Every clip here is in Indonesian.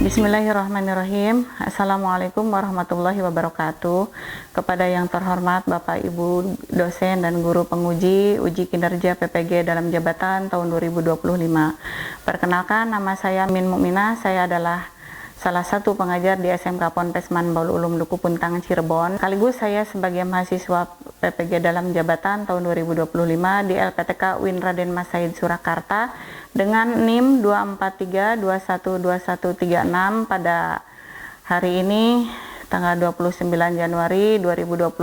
Bismillahirrahmanirrahim. Assalamualaikum warahmatullahi wabarakatuh. Kepada yang terhormat Bapak Ibu dosen dan guru penguji uji kinerja PPG dalam jabatan tahun 2025. Perkenalkan, nama saya Min Mukminah. Saya adalah salah satu pengajar di SMK Ponpes Manbaul Ulum Duku Puntang Cirebon. Sekaligus saya sebagai mahasiswa PPG dalam jabatan tahun 2025 di LPTK UIN Raden Mas Said Surakarta dengan NIM 243212136 pada hari ini tanggal 29 Januari 2025.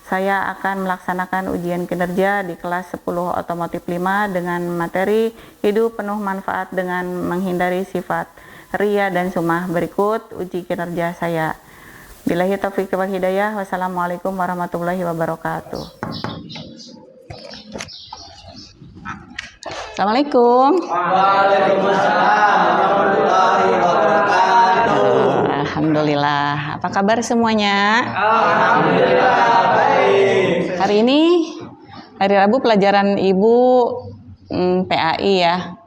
Saya akan melaksanakan ujian kinerja di kelas 10 otomotif 5 dengan materi hidup penuh manfaat dengan menghindari sifat ria dan sumah. Berikut uji kinerja saya. Billahi taufiq wal hidayah. Wassalamualaikum warahmatullahi wabarakatuh. Assalamualaikum. Waalaikumsalam warahmatullahi wabarakatuh. Alhamdulillah. Apa kabar semuanya? Alhamdulillah baik. Hari ini hari Rabu pelajaran Ibu PAI ya.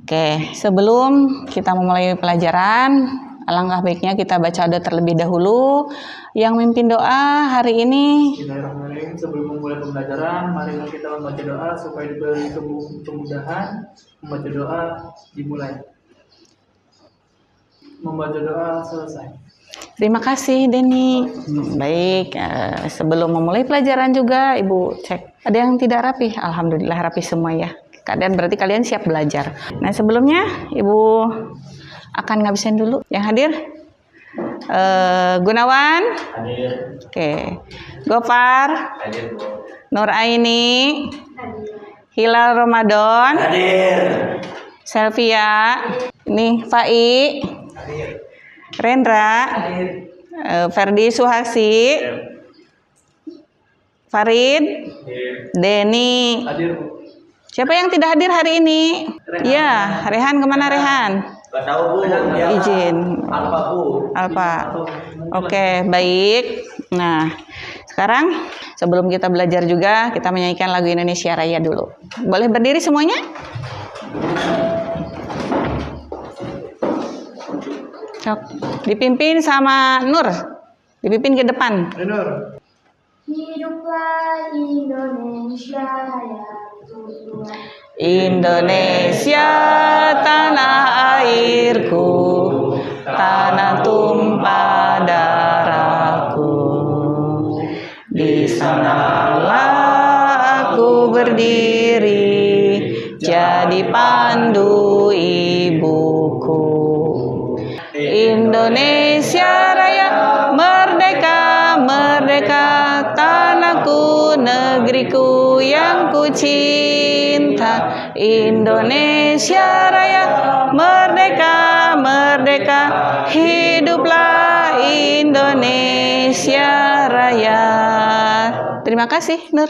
Oke, sebelum kita memulai pelajaran, alangkah baiknya kita baca doa terlebih dahulu. Yang mimpin doa hari ini. Bismillahirrahmanirrahim. Sebelum memulai pembelajaran, mari kita membaca doa supaya diberi kemudahan. Membaca doa dimulai. Membaca doa selesai. Terima kasih Denny. Baik, sebelum memulai pelajaran juga Ibu cek. Ada yang tidak rapi? Alhamdulillah rapi semua ya. Keadaan berarti kalian siap belajar. Nah sebelumnya Ibu akan ngabisin dulu. Yang hadir? Gunawan? Hadir. Oke. Gofar? Hadir. Nur Aini? Hadir. Hilal Ramadan? Hadir. Selvia? Ini Fai? Hadir. Rendra? Hadir. Ferdi Suhasi? Farid? Hadir. Denny? Hadir. Siapa yang tidak hadir hari ini? Rehan. Ya, Rehan kemana Rehan? Gak tahu Bu. Izin. Alfa Bu. Alfa. Oke, baik. Nah, sekarang sebelum kita belajar juga, kita menyanyikan lagu Indonesia Raya dulu. Boleh berdiri semuanya? Sok. Dipimpin sama Nur. Dipimpin ke depan. Nur. Hiduplah Indonesia Raya, Tuhan. Indonesia tanah airku, tanah tumpah darahku. Di sanalah aku berdiri, jadi pandu ibuku. Indonesia Raya, merdeka, merdeka, tanahku, negeriku yang ku cinta. Indonesia Raya, merdeka, merdeka, hiduplah Indonesia Raya. Terima kasih Nur.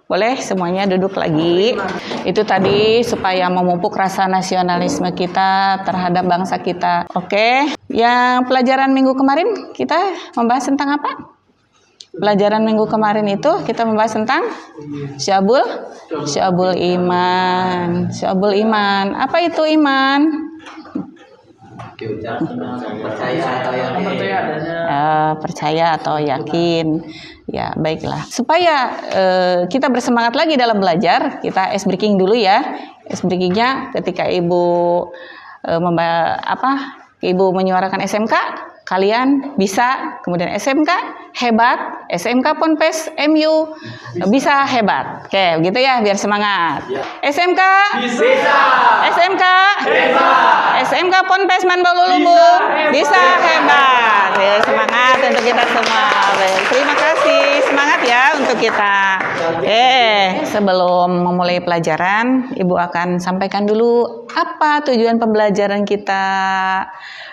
Boleh semuanya duduk lagi. Itu tadi supaya memupuk rasa nasionalisme kita terhadap bangsa kita. Oke, yang pelajaran minggu kemarin kita membahas tentang apa? Pelajaran minggu kemarin itu kita membahas tentang Syu'abul Iman. Syu'abul Iman. Apa itu iman? Percaya atau yakin. Ya, baiklah. Supaya kita bersemangat lagi dalam belajar, kita ice breaking dulu ya. Ice breakingnya ketika Ibu Ibu menyuarakan SMK, kalian bisa, kemudian SMK hebat, SMK Ponpes MU bisa hebat. Oke, begitu ya, biar semangat. SMK Bisa. SMK Hebat. SMK Ponpes Manbaul Ulum bisa hebat. Ya, semangat untuk kita semua. Baik, terima kasih, semangat ya untuk kita. Sebelum memulai pelajaran, Ibu akan sampaikan dulu apa tujuan pembelajaran kita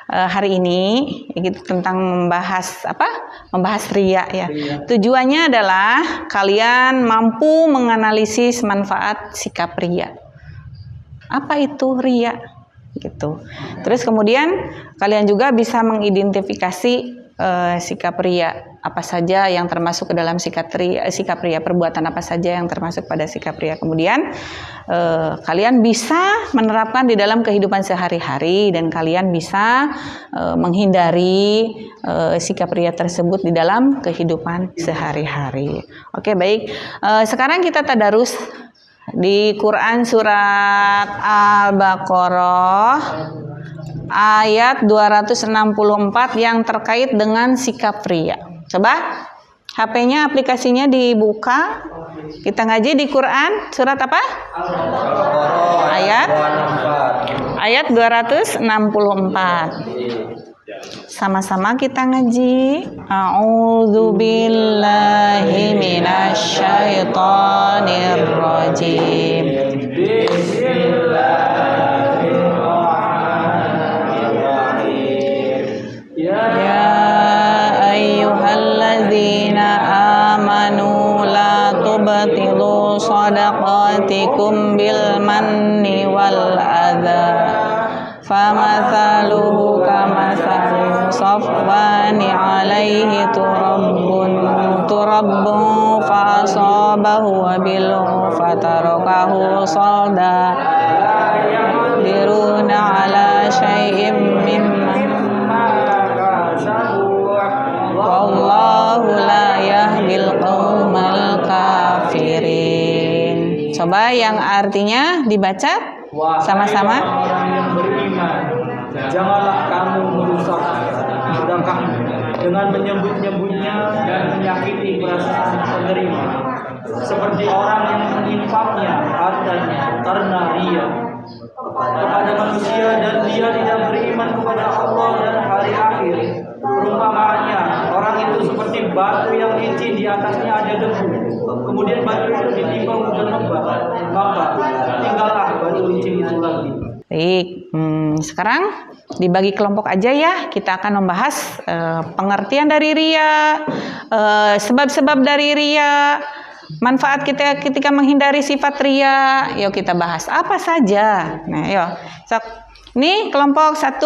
hari ini, gitu, tentang membahas ria ya. Tujuannya adalah kalian mampu menganalisis manfaat sikap ria. Apa itu ria? Gitu. Terus kemudian kalian juga bisa mengidentifikasi sikap ria apa saja yang termasuk ke dalam sikap ria, perbuatan apa saja yang termasuk pada sikap ria. Kemudian kalian bisa menerapkan di dalam kehidupan sehari-hari dan kalian bisa menghindari sikap ria tersebut di dalam kehidupan sehari-hari. Oke, baik. Sekarang kita tadarus di Quran surat Al-Baqarah ayat 264 yang terkait dengan sikap ria. Coba HP-nya, aplikasinya dibuka. Kita ngaji di Quran surat apa? Ayat 264. Sama-sama kita ngaji. A'udzubillahi minasyaitonirrajim. Tubtilu sadaqatikum bil manni wal adha famathaluhu kamathali safwani alaihi turabbun fa asabahu wabil fatarakahu salda diruna ala syai'im mimma wallahu la yahdil qaumal kafirin. Coba yang artinya dibaca sama-sama. Orang yang beriman, janganlah kamu merusak sedangkan dengan menyebut-nyebutnya dan menyakiti perasaan penerima, seperti orang yang menyimpangnya hartanya karena ria kepada manusia dan dia tidak beriman kepada Allah dan hari akhir. Perumpamaannya, orang itu seperti batu yang licin, di atasnya ada debu. Kemudian batu itu ditimpa hujan lebat, maka tinggallah batu licin itu lagi. Baik, sekarang dibagi kelompok aja ya. Kita akan membahas pengertian dari ria, sebab-sebab dari ria, manfaat kita ketika menghindari sifat ria. Yuk kita bahas apa saja. Nah, yuk. Ini kelompok 1.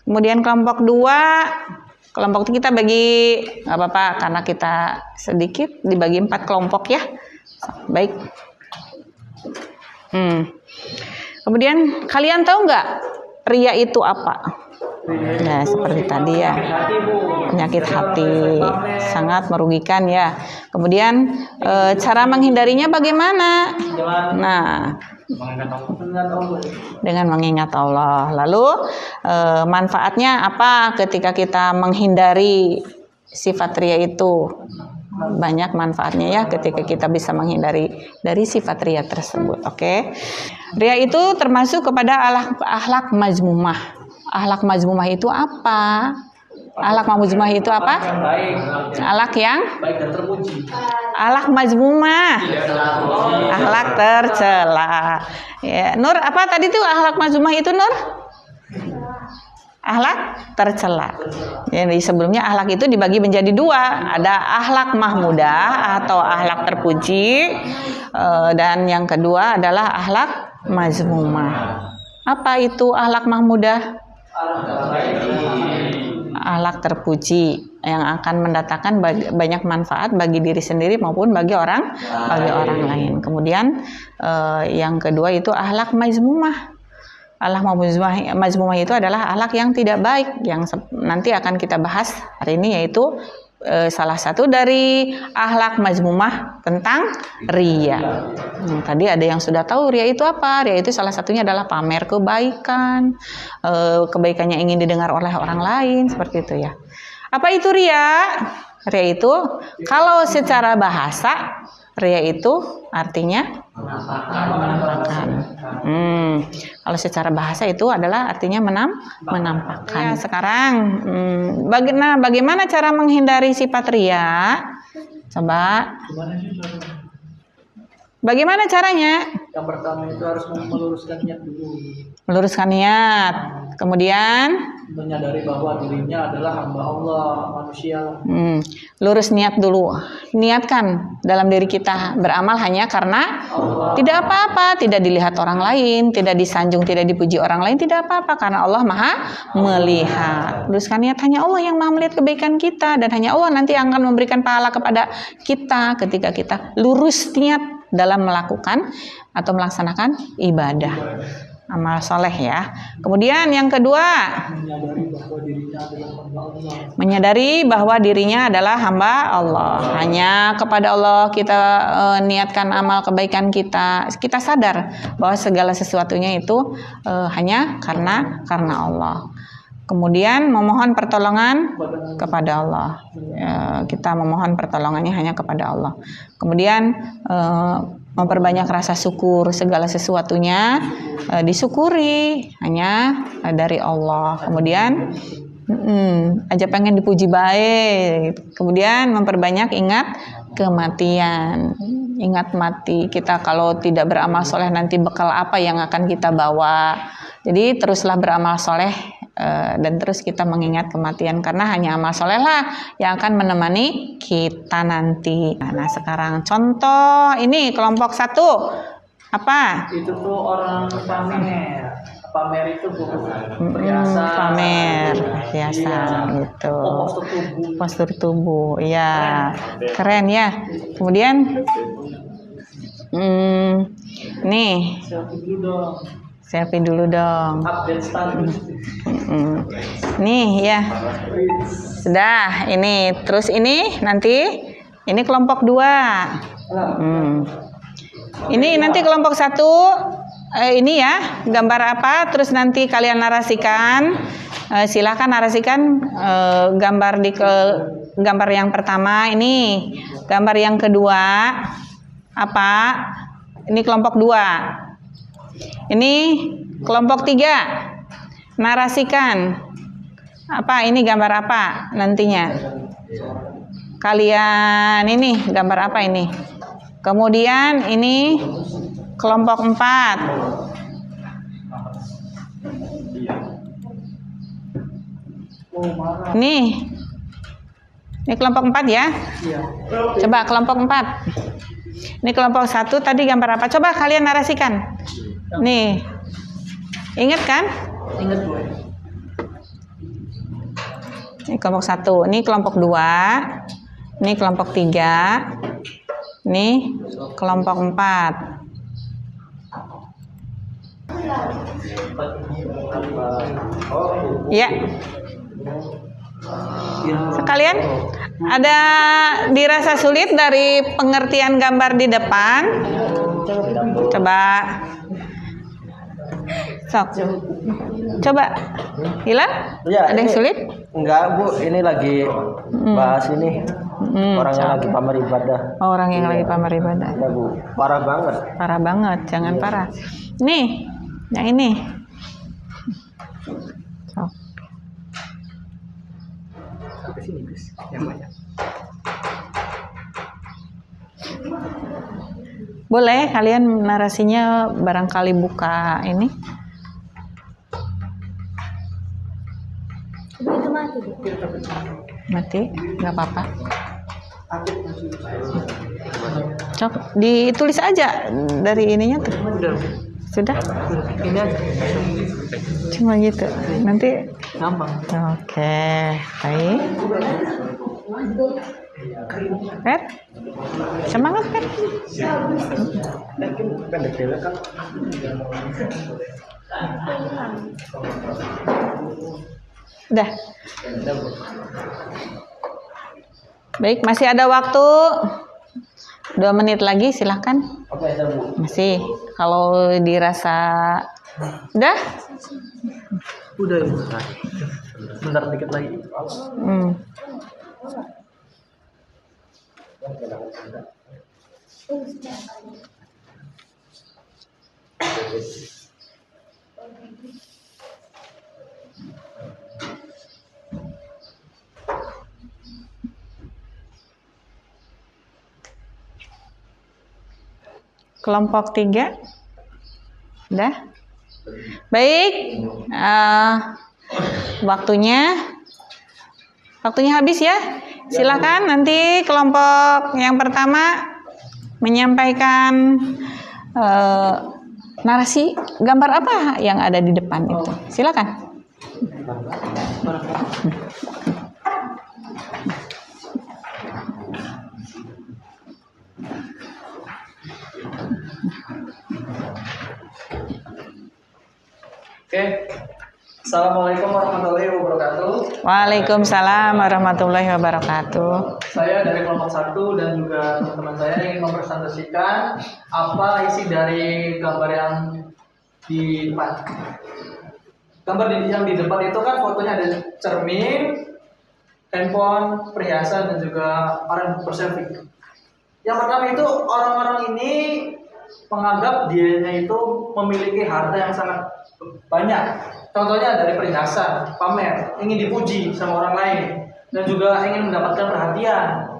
Kemudian kelompok 2, kelompok itu kita bagi, nggak apa-apa karena kita sedikit, dibagi 4 kelompok ya. Baik. Kemudian kalian tahu nggak ria itu apa? Nah, seperti tadi ya, penyakit hati, sangat merugikan ya. Kemudian cara menghindarinya bagaimana? Nah, dengan mengingat Allah. Lalu manfaatnya apa ketika kita menghindari sifat ria itu? Banyak manfaatnya ya ketika kita bisa menghindari dari sifat ria tersebut. Oke. Ria itu termasuk kepada akhlak mazmumah. Akhlak mazmumah itu apa? Akhlak mazmumah itu apa? Akhlak yang baik dan terpuji. Akhlak mazmumah. Akhlak tercela. Ya, Nur, apa tadi tuh akhlak mazmumah itu, Nur? Akhlak tercela. Jadi sebelumnya akhlak itu dibagi menjadi 2. Ada akhlak mahmudah atau akhlak terpuji, dan yang kedua adalah akhlak mazmumah. Apa itu akhlak mahmudah? Akhlak terpuji yang akan mendatangkan banyak manfaat bagi diri sendiri maupun bagi orang lain. Kemudian yang kedua itu akhlak mazmumah. Akhlak mazmumah itu adalah akhlak yang tidak baik yang nanti akan kita bahas hari ini, yaitu salah satu dari akhlak mazmumah tentang ria. Tadi ada yang sudah tahu ria itu apa? Ria itu salah satunya adalah pamer kebaikan, kebaikannya ingin didengar oleh orang lain, seperti itu ya. Apa itu ria? Ria itu kalau secara bahasa, ria itu artinya menampakkan. Kalau secara bahasa itu adalah artinya menampakkan. Ya, sekarang bagaimana cara menghindari sifat ria? Coba. Bagaimana caranya? Yang pertama itu harus meluruskan niat dulu. Meluruskan niat. Kemudian menyadari bahwa dirinya adalah hamba Allah, manusia. Lurus niat dulu. Niatkan dalam diri kita beramal hanya karena tidak apa-apa, tidak dilihat orang lain, tidak disanjung, tidak dipuji orang lain, tidak apa-apa karena Allah Maha melihat. Luruskan niat, hanya Allah yang Maha melihat kebaikan kita dan hanya Allah nanti akan memberikan pahala kepada kita ketika kita lurus niat dalam melakukan atau melaksanakan ibadah. Amal soleh ya. Kemudian yang kedua, menyadari bahwa dirinya adalah hamba Allah. Hanya kepada Allah kita niatkan amal kebaikan kita. Kita sadar bahwa segala sesuatunya itu hanya karena Allah. Kemudian memohon pertolongan kepada Allah. Kita memohon pertolongannya hanya kepada Allah. Kemudian memperbanyak rasa syukur, segala sesuatunya disyukuri hanya dari Allah. Kemudian aja pengen dipuji baik. Kemudian memperbanyak ingat kematian. Ingat mati. Kita kalau tidak beramal soleh nanti bekal apa yang akan kita bawa. Jadi teruslah beramal soleh dan terus kita mengingat kematian karena hanya amal soleh lah yang akan menemani kita nanti. Nah sekarang contoh ini kelompok 1 apa? Itu tuh orang pamer itu perhiasan, pamer perhiasan gitu, postur tubuh, iya keren ya. Kemudian nih selfie dulu dong. Update status. Nih ya. Sudah, ini. Terus ini nanti ini kelompok 2. Ini nanti kelompok 1 ini ya, gambar apa? Terus nanti kalian narasikan. Silakan narasikan gambar gambar yang pertama ini, gambar yang kedua apa? Ini kelompok 2. Ini kelompok 3. Narasikan. Apa ini gambar apa nantinya? Kalian ini gambar apa ini? Kemudian ini kelompok 4. Ini kelompok 4 ya. Coba kelompok 4. Ini kelompok 1 tadi gambar apa? Coba kalian narasikan. Nih. Ingat kan? Ingat gue. Ini kelompok 1, ini kelompok 2, ini kelompok 3, ini kelompok 4. Ya. Sekalian, ada dirasa sulit dari pengertian gambar di depan? Coba. Sok. Coba. Hilang? Ya, ada yang sulit? Enggak, Bu. Ini lagi bahas ini. Orang yang lagi pamer ibadah. Oh, orang yang lagi pamer ibadah. Ya, Bu. Parah banget. Parah banget, jangan parah. Nih, yang ini. Sok. Ke sini, Gus. Yang banyak. Boleh kalian narasinya barangkali buka ini. Itu mati. Mati, nggak apa-apa. Cok, ditulis aja dari ininya tuh. Sudah? Ini aja. Cuma gitu. Nanti. Gampang. Oke, baik. Pet, semangat Pet. Udah. Baik, masih ada waktu 2 menit lagi, silahkan. Masih, kalau dirasa udah? Udah ya. Bentar dikit lagi. Kelompok 3. Udah? Baik. waktunya habis ya. Silakan nanti kelompok yang pertama menyampaikan narasi gambar apa yang ada di depan itu. Silakan. Oke. Assalamualaikum warahmatullahi wabarakatuh. Waalaikumsalam warahmatullahi wabarakatuh. Saya dari kelompok 1 dan juga teman-teman saya ingin mempresentasikan apa isi dari gambar yang di depan. Gambar yang di depan itu kan fotonya ada cermin, handphone, perhiasan, dan juga orang berselfie. Yang pertama itu orang-orang ini menganggap dirinya itu memiliki harta yang sangat banyak. Contohnya dari perhiasan, pamer, ingin dipuji sama orang lain, dan juga ingin mendapatkan perhatian.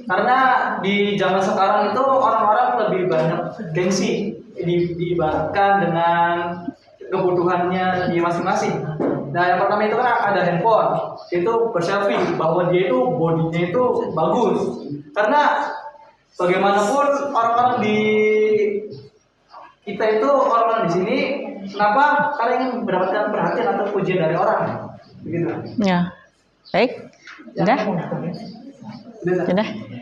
Karena di zaman sekarang itu orang-orang lebih banyak gengsi, diibaratkan dengan kebutuhannya di masing-masing. Nah, yang pertama itu kan ada handphone, itu berselfie bahwa dia itu bodinya itu bagus. Karena bagaimanapun orang-orang di kita itu orang-orang di sini, kenapa? Karena ingin mendapatkan perhatian atau pujian dari orang, begitu. Ya, baik. Sudah.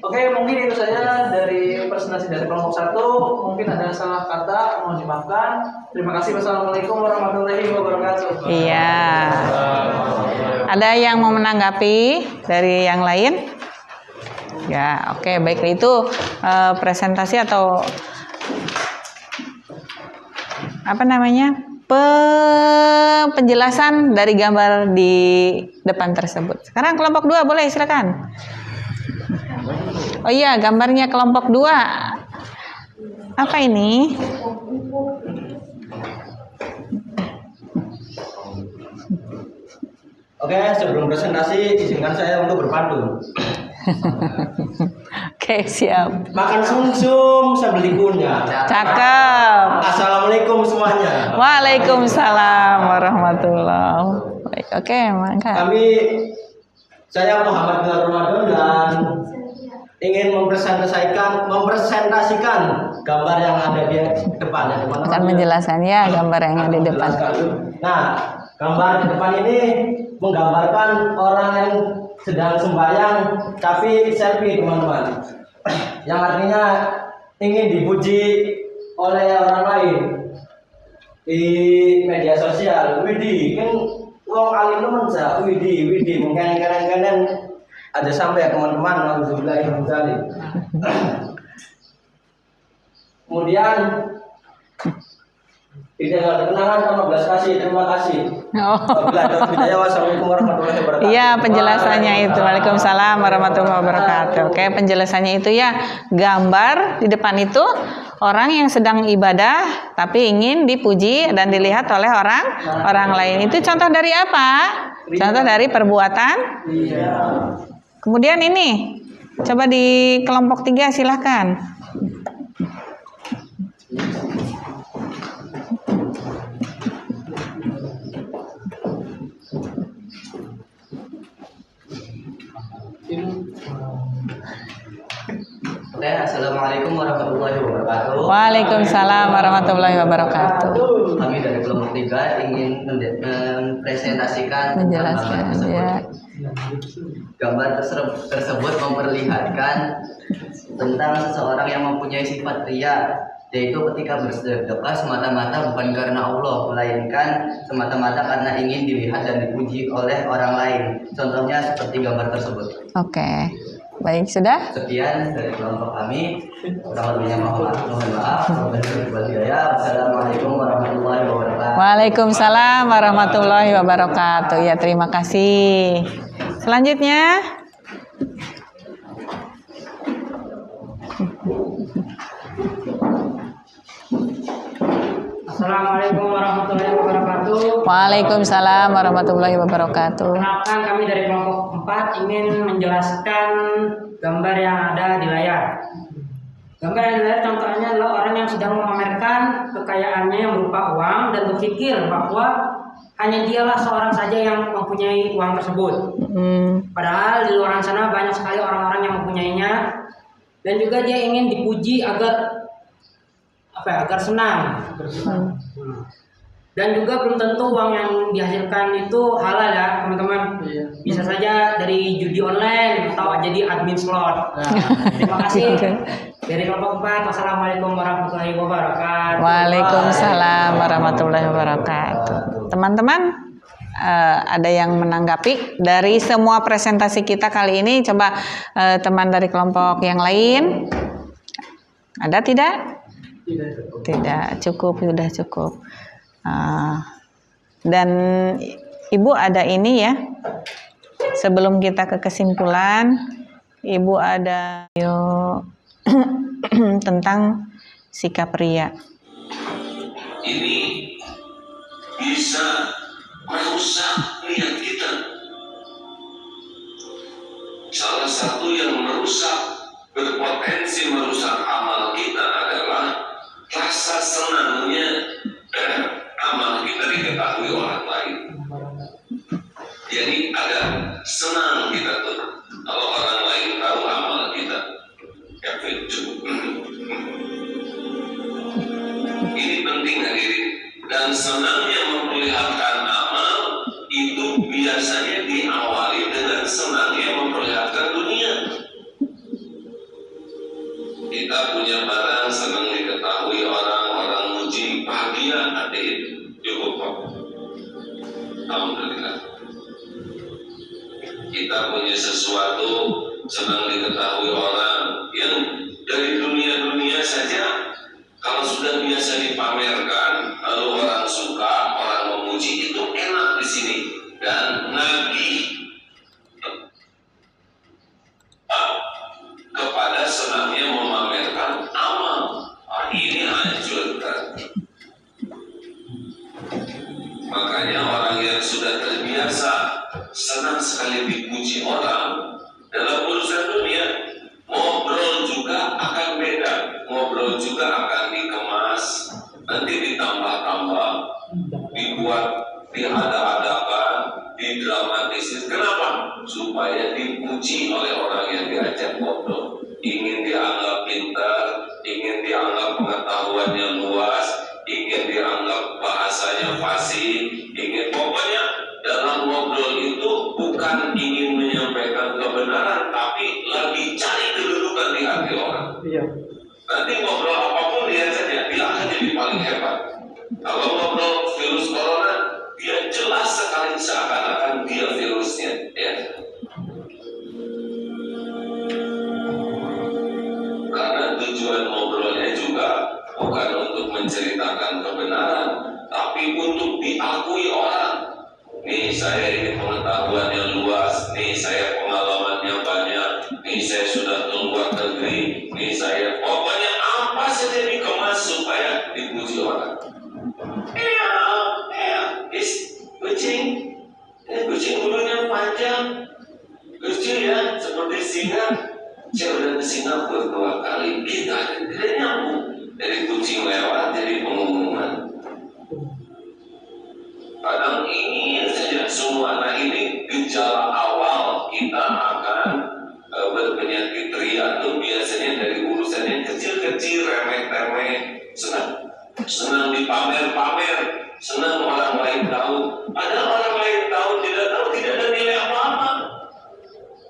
Oke, mungkin itu saja dari presentasi dari kelompok 1. Mungkin ada salah kata, mohon dimaafkan. Terima kasih. Wassalamualaikum warahmatullahi wabarakatuh. Iya. Ada yang mau menanggapi dari yang lain? Ya, oke, baik. Itu presentasi atau apa namanya? Penjelasan dari gambar di depan tersebut. Sekarang kelompok 2 boleh, silakan. Oh iya, gambarnya kelompok 2. Apa ini? Oke, sebelum presentasi izinkan saya untuk berpantun. Oke, siap. Makan sumsum sambil dikunyah. Cakep. Assalamualaikum semuanya. Waalaikumsalam warahmatullahi wabarakatuh. Oke, mangga. Saya Muhammad Nur Ramadan dan ingin mempresentasikan gambar yang ada di depan. Akan menjelaskannya gambar yang ada di depan. Nah, gambar di depan ini menggambarkan orang yang sedang sembahyang tapi selfie, teman-teman. Yang artinya ingin dipuji oleh orang lain di media sosial. Widih, kan wong alim temen sa, widih, mungkin kanan-kanan ada sampai teman-teman. Alhamdulillah. Kemudian tidak kenangan sama belas kasih, terima kasih. Wassalamualaikum warahmatullahi wabarakatuh. Iya, penjelasannya itu. Waalaikumsalam warahmatullahi wabarakatuh. Oke, penjelasannya itu ya, gambar di depan itu orang yang sedang ibadah tapi ingin dipuji dan dilihat oleh orang lain. Itu contoh dari apa? Contoh dari perbuatan. Iya. Kemudian ini, coba di kelompok 3 silahkan. Assalamualaikum warahmatullahi wabarakatuh. Waalaikumsalam warahmatullahi wabarakatuh. Kami dari kelompok 3 ingin mempresentasikan Menjelaskan ya. Gambar tersebut memperlihatkan tentang seseorang yang mempunyai sifat ria, yaitu ketika bersedekah semata-mata bukan karena Allah, melainkan semata-mata karena ingin dilihat dan dipuji oleh orang lain. Contohnya seperti gambar tersebut. Oke. Baik, sudah? Sekian dari kelompok kami. Kurang lebihnya mohon maaf. Wassalamualaikum warahmatullahi wabarakatuh. Waalaikumsalam warahmatullahi wabarakatuh. Ya, terima kasih. Selanjutnya. Assalamualaikum warahmatullahi wabarakatuh. Waalaikumsalam warahmatullahi wabarakatuh. Perkenalkan, kami dari kelompok 4 ingin menjelaskan gambar yang ada di layar. Gambar yang di layar contohnya adalah orang yang sedang memamerkan kekayaannya yang berupa uang dan berpikir bahwa hanya dialah seorang saja yang mempunyai uang tersebut. Padahal di luar sana banyak sekali orang-orang yang mempunyainya, dan juga dia ingin dipuji agar agar senang. Dan juga belum tentu uang yang dihasilkan itu halal ya teman-teman. Bisa saja dari judi online atau jadi admin slot. Terima kasih. Dari kelompok 4, wassalamualaikum warahmatullahi wabarakatuh. Waalaikumsalam warahmatullahi wabarakatuh. Teman-teman, ada yang menanggapi dari semua presentasi kita kali ini? Coba teman dari kelompok yang lain, ada tidak? Tidak, cukup, sudah cukup. Dan Ibu ada ini ya. Sebelum kita ke kesimpulan, Ibu ada tentang sikap riya. Ini bisa merusak niat kita. Salah satu yang berpotensi merusak amal kita adalah rasa senangnya amal kita diketahui orang lain. Jadi ada senang kita tuh kalau orang lain tahu amal kita. Ini penting hadirin. Dan senangnya memperlihatkan amal itu biasanya diawali dengan senangnya memperlihatkan dunia. Kita punya barang senang diketahui orang muji, bahagia, hadirin. Cukup Pak. Alhamdulillah. Kita punya sesuatu senang diketahui orang yang dari dunia saja. Kalau sudah biasa dipamerkan, lalu orang suka, orang memuji, itu enak di sini dan nagih kepada senangnya memamerkan amal. Ini hancurkan. Makanya orang yang sudah terbiasa senang sekali dipuji orang dalam urusan dunia, ngobrol juga akan beda, ngobrol juga akan dikemas, nanti ditambah-tambah, dibuat, diada-adakan, didramatisir. Kenapa? Supaya dipuji oleh orang yang diajak ngobrol. Ingin dianggap pintar, ingin dianggap pengetahuannya luas, ingin dianggap bahasanya fasih, ingin pokoknya dalam ngobrol itu bukan ingin menyampaikan kebenaran, tapi lagi cari kedudukan di hati orang. Nanti ngobrol apapun lihat saja, dia akan jadi paling hebat. Kalau ngobrol virus corona, dia jelas sekali seakan-akan dia virusnya. Ya. Karena tujuan ngobrolnya juga bukan untuk menceritakan kebenaran, tapi untuk diakui orang. Nih saya ini pengetahuannya luas, nih saya pengalamannya banyak, nih saya sudah keluar negeri, nih saya pokoknya apa saja dikemas supaya dipuji orang. Kucing bulunya panjang, lucu ya, seperti singa. Saya udah ke Singapura 2 kali, kita tidak nyambung. Dari kucing lewat jadi pengumuman. Kadang ingin saja semua. Nah ini gejala awal kita akan berpenyakit ria itu biasanya dari urusan yang kecil-kecil, remeh-temeh, senang dipamer-pamer, senang orang lain tahu. Padahal orang lain tahu, tidak ada nilai apa-apa,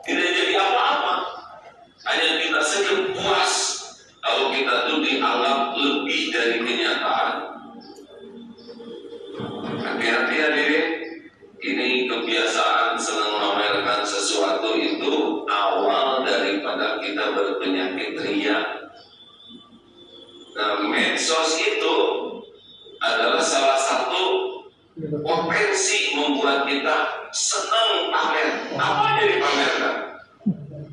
tidak jadi apa-apa. Hanya kita saja puas kalau kita tuh dianggap lebih dari kenyataan. Hati-hati hadirin, ini kebiasaan senang memamerkan sesuatu itu awal daripada kita berpenyakit ria. Nah, medsos itu adalah salah satu potensi membuat kita senang pamer. Apa yang dipamerkan?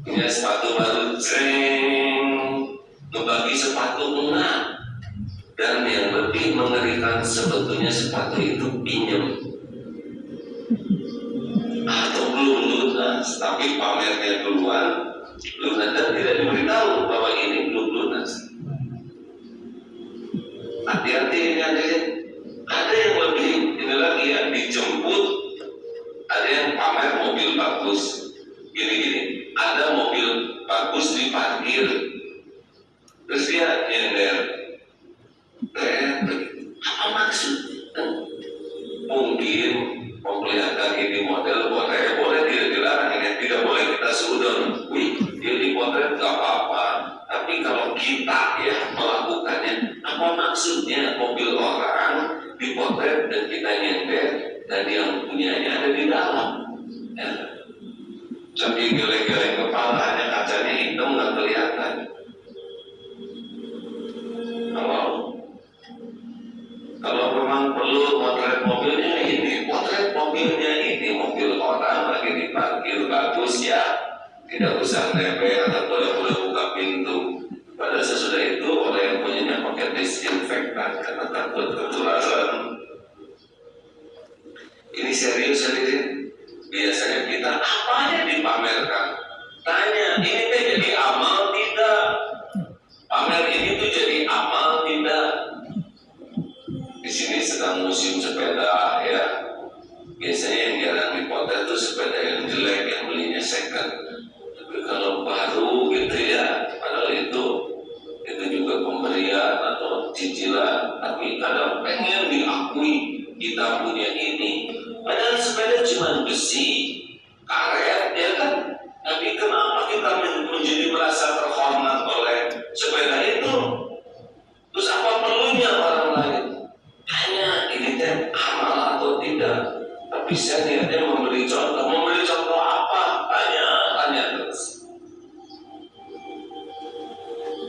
Punya sepatu baru, jreng, ngebagi sepatu enggak. Dan yang lebih mengerikan sebetulnya sepatu itu pinjam atau belum lunas, tapi pamernya duluan, lunas dan tidak diberitahu bahwa ini belum lunas. Hati-hati ini ada yang lebih ini lagi ya, dijemput ada yang pamer mobil bagus. Gini, ada mobil bagus di parkir, terus dia nyender. Apa maksudnya? Mungkin memperlihatkan ini model boleh dilarang, ini tidak boleh kita sudon. Wih, dia dipotret nggak apa-apa. Tapi kalau kita ya melakukannya, apa maksudnya mobil orang dipotret dan kita nyender dan yang punyanya ada di dalam? Ya. Sambil geleng-geleng kepala, hanya kacanya hitam nggak kelihatan. Kalau memang perlu potret mobilnya ini, potret mobilnya ini, mobil orang lagi diparkir bagus ya, tidak usah nempel atau boleh buka pintu. Pada sesudah itu orang yang punyanya pakai disinfektan karena takut ketularan. Ini serius hadirin. Biasanya kita apa yang dipamerkan? Tanya, ini teh jadi amal tidak? Pamer ini tuh jadi amal tidak? Di sini sedang musim sepeda ya. Biasanya yang jarang dipotret tuh sepeda yang jelek, yang belinya second. Tapi kalau baru gitu ya, padahal itu juga pemberian atau cicilan. Tapi kadang pengen diakui kita punya ini. Padahal sepeda cuma besi, karet ya kan. Tapi kenapa kita menjadi merasa terhormat oleh sepeda itu? Terus apa perlunya orang lain? Hanya ini teh amal atau tidak? Tapi saya niatnya memberi contoh. Memberi contoh apa? Tanya terus.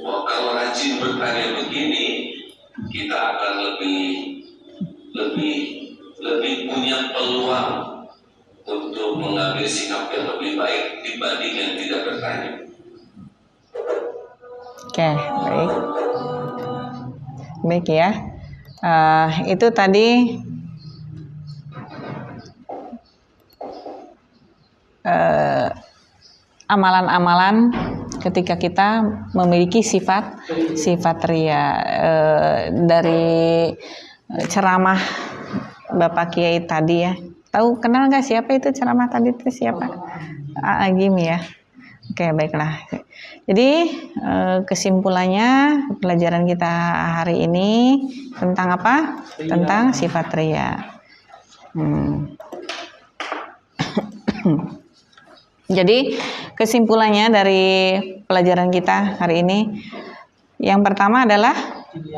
Oh, kalau rajin bertanya begini, kita akan lebih punya peluang untuk mengambil sikap yang lebih baik dibanding yang tidak bertanya. Oke, baik ya. Itu tadi amalan-amalan ketika kita memiliki sifat ria. Dari ceramah Bapak Kiai tadi ya. Tahu, kenal nggak siapa itu ceramah tadi itu siapa? Agim ya. Oke, baiklah. Jadi kesimpulannya pelajaran kita hari ini tentang apa? Tentang sifat ria. Jadi kesimpulannya dari pelajaran kita hari ini, yang pertama adalah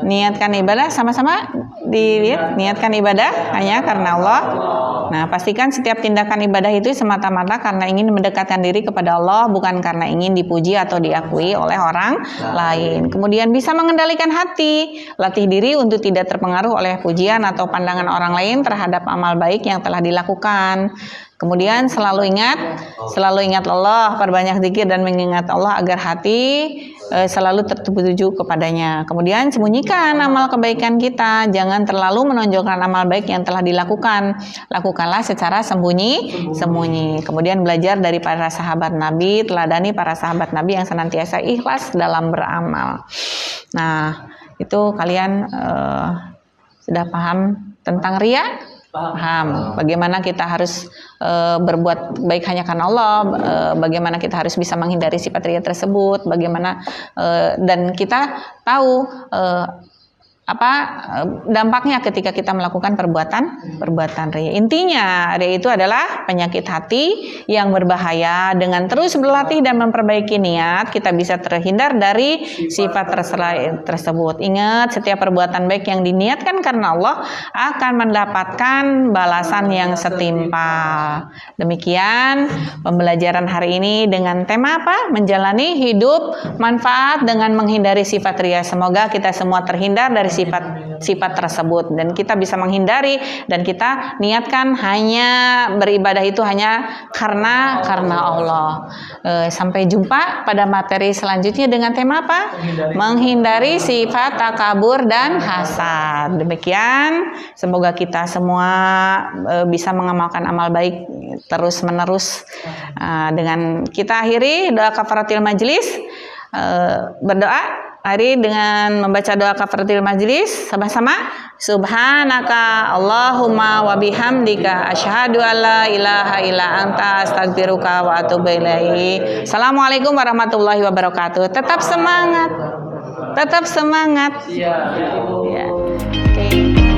niatkan ibadah, sama-sama dilihat, niatkan ibadah hanya karena Allah. Nah, pastikan setiap tindakan ibadah itu semata-mata karena ingin mendekatkan diri kepada Allah, bukan karena ingin dipuji atau diakui oleh orang lain. Kemudian bisa mengendalikan hati, latih diri untuk tidak terpengaruh oleh pujian atau pandangan orang lain terhadap amal baik yang telah dilakukan. Kemudian selalu ingat Allah, perbanyak zikir dan mengingat Allah agar hati selalu tertuju kepadanya. Kemudian sembunyikan amal kebaikan kita, jangan terlalu menonjolkan amal baik yang telah dilakukan. Lakukanlah secara sembunyi. Kemudian belajar dari para sahabat Nabi, teladani para sahabat Nabi yang senantiasa ikhlas dalam beramal. Nah, itu kalian sudah paham tentang ria? Paham bagaimana kita harus berbuat baik hanya karena Allah, bagaimana kita harus bisa menghindari sifat ria tersebut, bagaimana dan kita tahu apa dampaknya ketika kita melakukan perbuatan ria. Intinya ria itu adalah penyakit hati yang berbahaya. Dengan terus berlatih dan memperbaiki niat, kita bisa terhindar dari sifat tersebut. Ingat, setiap perbuatan baik yang diniatkan karena Allah akan mendapatkan balasan yang setimpal. Demikian pembelajaran hari ini dengan tema apa? Menjalani hidup manfaat dengan menghindari sifat ria. Semoga kita semua terhindar dari sifat tersebut dan kita bisa menghindari dan kita niatkan hanya beribadah itu hanya karena Allah. Sampai jumpa pada materi selanjutnya dengan tema apa? Menghindari sifat takabur dan hasad. Demikian, semoga kita semua bisa mengamalkan amal baik terus menerus. Dengan kita akhiri doa kafaratil majlis, berdoa. Mari dengan membaca doa kafaratul majlis sama-sama. Subhanaka Allahumma wa bihamdika asyhadu an la ilaha illa anta astaghfiruka wa atubu ilaik. Assalamualaikum warahmatullahi wabarakatuh. Tetap semangat. Tetap semangat. Iya. Ya. Oke.